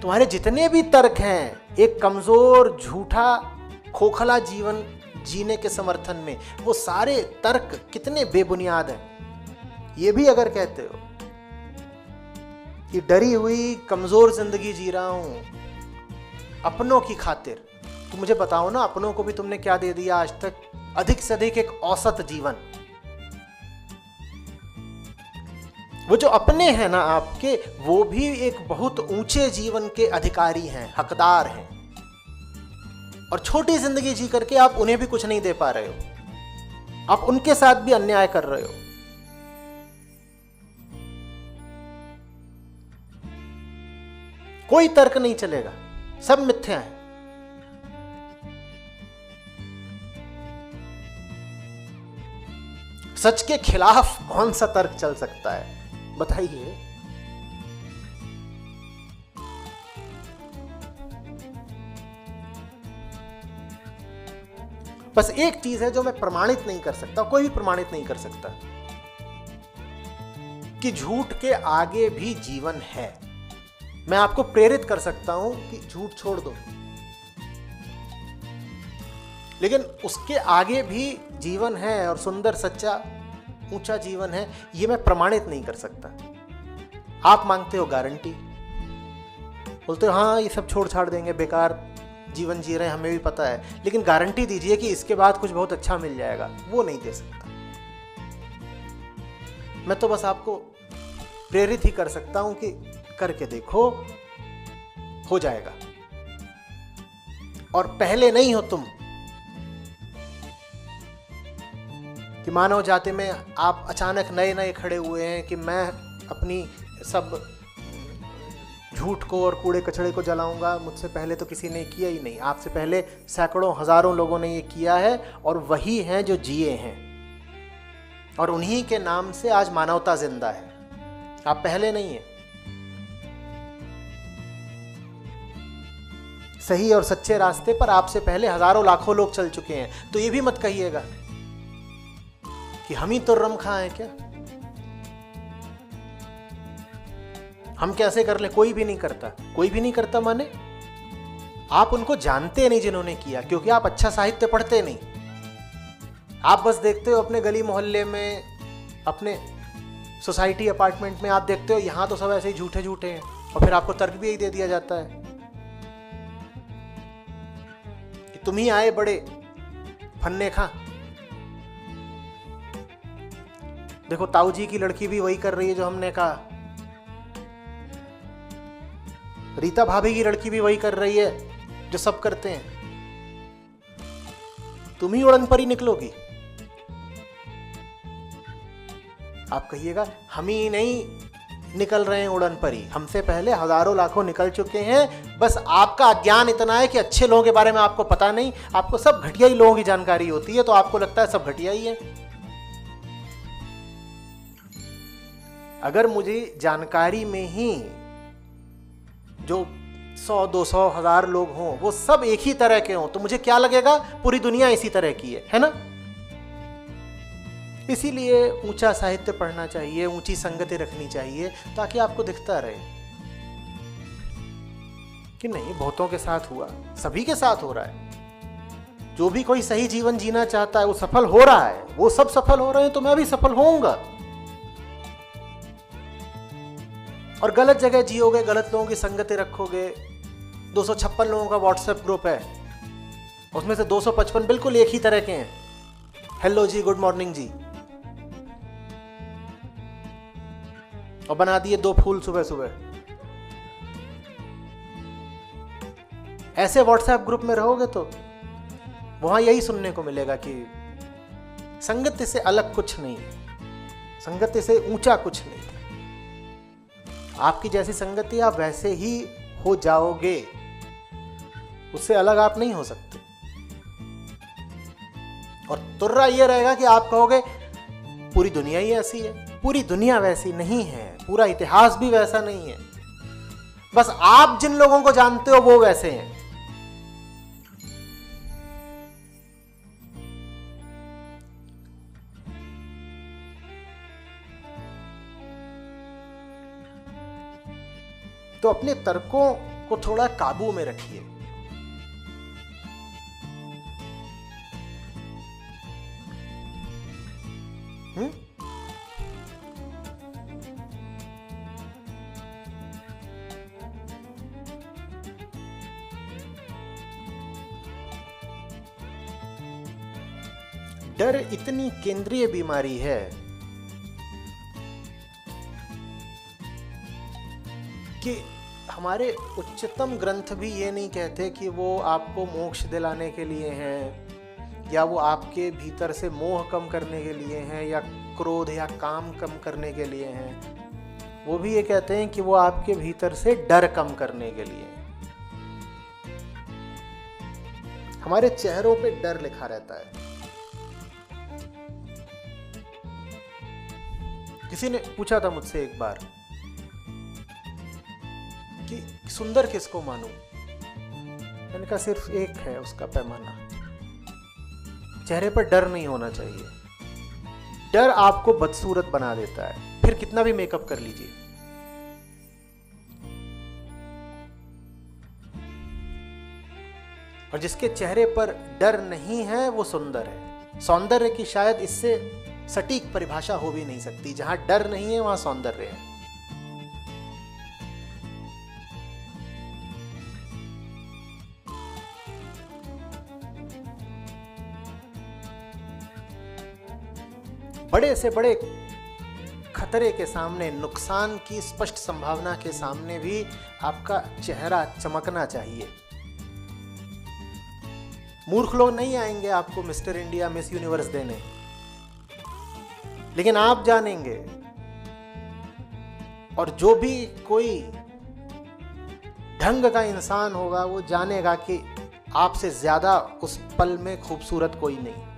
तुम्हारे जितने भी तर्क हैं एक कमजोर, झूठा, खोखला जीवन जीने के समर्थन में, वो सारे तर्क कितने बेबुनियाद हैं। ये भी अगर कहते हो कि डरी हुई कमजोर जिंदगी जी रहा हूं अपनों की खातिर, तो मुझे बताओ ना, अपनों को भी तुमने क्या दे दिया आज तक? अधिक से अधिक एक औसत जीवन। वो जो अपने हैं ना आपके, वो भी एक बहुत ऊंचे जीवन के अधिकारी हैं, हकदार हैं, और छोटी जिंदगी जी करके आप उन्हें भी कुछ नहीं दे पा रहे हो। आप उनके साथ भी अन्याय कर रहे हो। कोई तर्क नहीं चलेगा, सब मिथ्या है। सच के खिलाफ कौन सा तर्क चल सकता है बताइए? बस एक चीज है जो मैं प्रमाणित नहीं कर सकता, कोई भी प्रमाणित नहीं कर सकता, कि झूठ के आगे भी जीवन है। मैं आपको प्रेरित कर सकता हूं कि झूठ छोड़ दो, लेकिन उसके आगे भी जीवन है और सुंदर, सच्चा, ऊंचा जीवन है, यह मैं प्रमाणित नहीं कर सकता। आप मांगते हो गारंटी, बोलते हो हाँ ये सब छोड़ छाड़ देंगे, बेकार जीवन जी रहे हैं, हमें भी पता है, लेकिन गारंटी दीजिए कि इसके बाद कुछ बहुत अच्छा मिल जाएगा। वो नहीं दे सकता। मैं तो बस आपको प्रेरित ही कर सकता हूं कि करके देखो, हो जाएगा। और पहले नहीं हो तुम कि मानव जाति में आप अचानक नए नए खड़े हुए हैं कि मैं अपनी सब झूठ को और कूड़े कचड़े को जलाऊंगा। मुझसे पहले तो किसी ने किया ही नहीं, आपसे पहले सैकड़ों हजारों लोगों ने ये किया है, और वही हैं जो जिए हैं, और उन्हीं के नाम से आज मानवता जिंदा है। आप पहले नहीं है। सही और सच्चे रास्ते पर आपसे पहले हजारों लाखों लोग चल चुके हैं। तो ये भी मत कहिएगा कि हम ही तुर्रम खां हैं क्या, हम कैसे कर ले। कोई भी नहीं करता, कोई भी नहीं करता। माने आप उनको जानते नहीं जिन्होंने किया, क्योंकि आप अच्छा साहित्य पढ़ते नहीं। आप बस देखते हो अपने गली मोहल्ले में, अपने सोसाइटी अपार्टमेंट में, आप देखते हो यहां तो सब ऐसे ही झूठे झूठे हैं, और फिर आपको तर्क भी यही दे दिया जाता है कि तुम ही आए बड़े फन्ने खां। देखो ताऊ जी की लड़की भी वही कर रही है जो हमने कहा, रीता भाभी की लड़की भी वही कर रही है जो सब करते हैं। तुम ही उड़न परी निकलोगी। आप कहिएगा हम ही नहीं निकल रहे हैं उड़न परी, हमसे पहले हजारों लाखों निकल चुके हैं। बस आपका अज्ञान इतना है कि अच्छे लोगों के बारे में आपको पता नहीं, आपको सब घटिया ही लोगों की जानकारी होती है, तो आपको लगता है सब घटिया ही है। अगर मुझे जानकारी में ही जो 100, 200, 1000 लोग हों, वो सब एक ही तरह के हों, तो मुझे क्या लगेगा पूरी दुनिया इसी तरह की है ना? इसीलिए ऊंचा साहित्य पढ़ना चाहिए, ऊंची संगति रखनी चाहिए, ताकि आपको दिखता रहे कि नहीं बहुतों के साथ हुआ, सभी के साथ हो रहा है। जो भी कोई सही जीवन जीना चाहता है वो सफल हो रहा है, वो सब सफल हो रहे हैं, तो मैं भी सफल होऊंगा। और गलत जगह जियोगे, गलत लोगों की संगति रखोगे। 256 लोगों का व्हाट्सएप ग्रुप है, उसमें से 255 बिल्कुल एक ही तरह के हैं, हेलो जी, गुड मॉर्निंग जी, और बना दिए 2 फूल सुबह सुबह। ऐसे व्हाट्सएप ग्रुप में रहोगे तो वहां यही सुनने को मिलेगा कि संगति से अलग कुछ नहीं, संगति से ऊंचा कुछ नहीं। आपकी जैसी संगति आप वैसे ही हो जाओगे, उससे अलग आप नहीं हो सकते। और तुर्रा ये रहेगा कि आप कहोगे पूरी दुनिया ही ऐसी है। पूरी दुनिया वैसी नहीं है, पूरा इतिहास भी वैसा नहीं है, बस आप जिन लोगों को जानते हो वो वैसे हैं। तो अपने तर्कों को थोड़ा काबू में रखिए। डर इतनी केंद्रीय बीमारी है कि हमारे उच्चतम ग्रंथ भी ये नहीं कहते कि वो आपको मोक्ष दिलाने के लिए हैं, या वो आपके भीतर से मोह कम करने के लिए हैं, या क्रोध या काम कम करने के लिए हैं। वो भी ये कहते हैं कि वो आपके भीतर से डर कम करने के लिए हैं। हमारे चेहरों पे डर लिखा रहता है। किसी ने पूछा था मुझसे एक बार कि सुंदर किसको मानूं? मैंने कहा सिर्फ एक है उसका पैमाना, चेहरे पर डर नहीं होना चाहिए। डर आपको बदसूरत बना देता है, फिर कितना भी मेकअप कर लीजिए। और जिसके चेहरे पर डर नहीं है वो सुंदर है। सौंदर्य की शायद इससे सटीक परिभाषा हो भी नहीं सकती। जहां डर नहीं है वहां सौंदर्य है। बड़े से बड़े खतरे के सामने, नुकसान की स्पष्ट संभावना के सामने भी आपका चेहरा चमकना चाहिए। मूर्ख लोग नहीं आएंगे आपको मिस्टर इंडिया, मिस यूनिवर्स देने, लेकिन आप जानेंगे। और जो भी कोई ढंग का इंसान होगा वो जानेगा कि आपसे ज्यादा उस पल में खूबसूरत कोई नहीं।